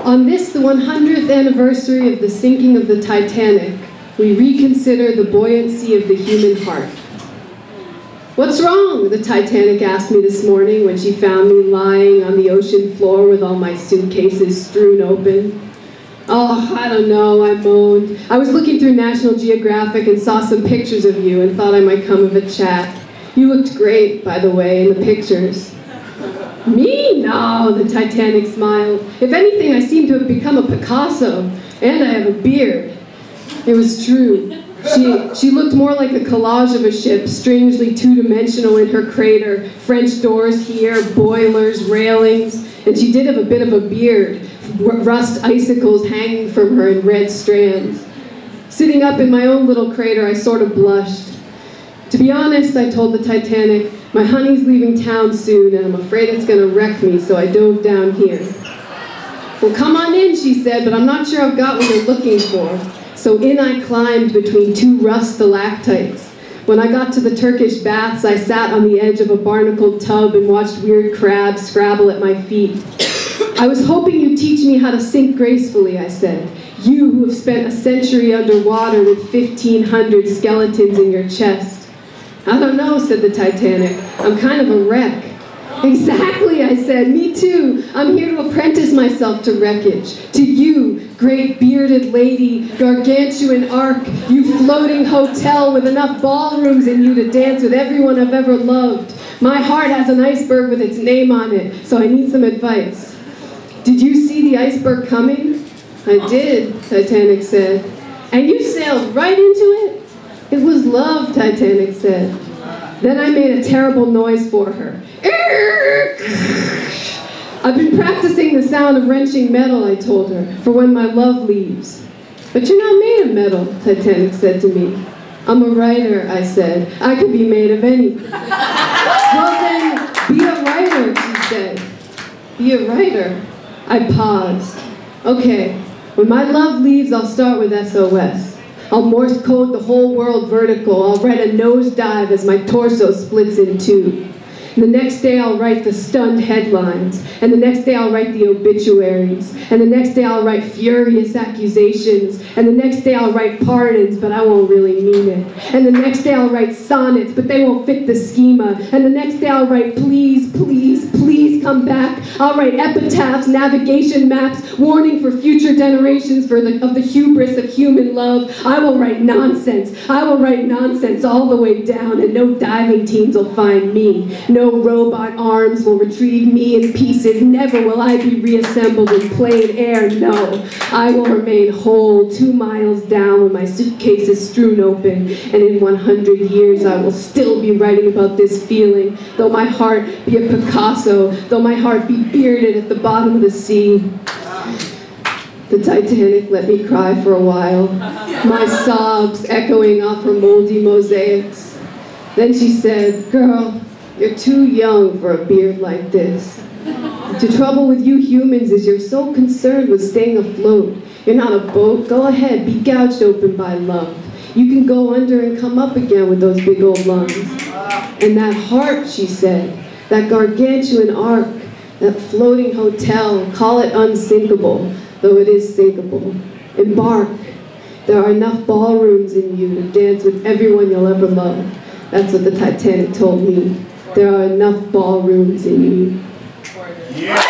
On this, the 100th anniversary of the sinking of the Titanic, we reconsider the buoyancy of the human heart. "What's wrong?" the Titanic asked me this morning when she found me lying on the ocean floor with all my suitcases strewn open. "Oh, I don't know," I moaned. "I was looking through National Geographic and saw some pictures of you and thought I might come of a chat. You looked great, by the way, in the pictures." "Me? No," the Titanic smiled. "If anything, I seem to have become a Picasso, and I have a beard." It was true. She looked more like a collage of a ship, strangely two-dimensional in her crater. French doors here, boilers, railings, and she did have a bit of a beard, rust icicles hanging from her in red strands. Sitting up in my own little crater, I sort of blushed. "To be honest," I told the Titanic, "my honey's leaving town soon, and I'm afraid it's going to wreck me, so I dove down here." "Well, come on in," she said, "but I'm not sure I've got what you're looking for." So in I climbed between two rust stalactites. When I got to the Turkish baths, I sat on the edge of a barnacled tub and watched weird crabs scrabble at my feet. "I was hoping you'd teach me how to sink gracefully," I said. "You who have spent a century underwater with 1,500 skeletons in your chest." "I don't know," said the Titanic. "I'm kind of a wreck." "Exactly," I said. "Me too. I'm here to apprentice myself to wreckage. To you, great bearded lady, gargantuan ark, you floating hotel with enough ballrooms in you to dance with everyone I've ever loved. My heart has an iceberg with its name on it, so I need some advice." "Did you see the iceberg coming?" "I did," Titanic said. "And you sailed right into it?" "It was love," Titanic said. Then I made a terrible noise for her. "I've been practicing the sound of wrenching metal," I told her, "for when my love leaves." "But you're not made of metal," Titanic said to me. "I'm a writer," I said. "I could be made of anything." "Well then, be a writer," she said. "Be a writer?" I paused. "Okay, when my love leaves, I'll start with SOS. I'll Morse code the whole world vertical. I'll write a nosedive as my torso splits in two. And the next day I'll write the stunned headlines. And the next day I'll write the obituaries. And the next day I'll write furious accusations. And the next day I'll write pardons, but I won't really mean it. And the next day I'll write sonnets, but they won't fit the schema. And the next day I'll write please, please, please come back. I'll write epitaphs, navigation maps, warning for future generations of the hubris of human love. I will write nonsense. I will write nonsense all the way down, and no diving teams will find me. No robot arms will retrieve me in pieces. Never will I be reassembled in plain air. No, I will remain whole 2 miles down with my suitcases strewn open. And in 100 years I will still be writing about this feeling, though my heart be a Picasso, though my heart be bearded at the bottom of the sea. The Titanic let me cry for a while, my sobs echoing off her moldy mosaics. Then she said, "Girl, you're too young for a beard like this. The trouble with you humans is you're so concerned with staying afloat. You're not a boat. Go ahead, be gouged open by love. You can go under and come up again with those big old lungs. And that heart," she said, "that gargantuan ark, that floating hotel, call it unsinkable, though it is sinkable. Embark. There are enough ballrooms in you to dance with everyone you'll ever love." That's what the Titanic told me. There are enough ballrooms in you. Yeah.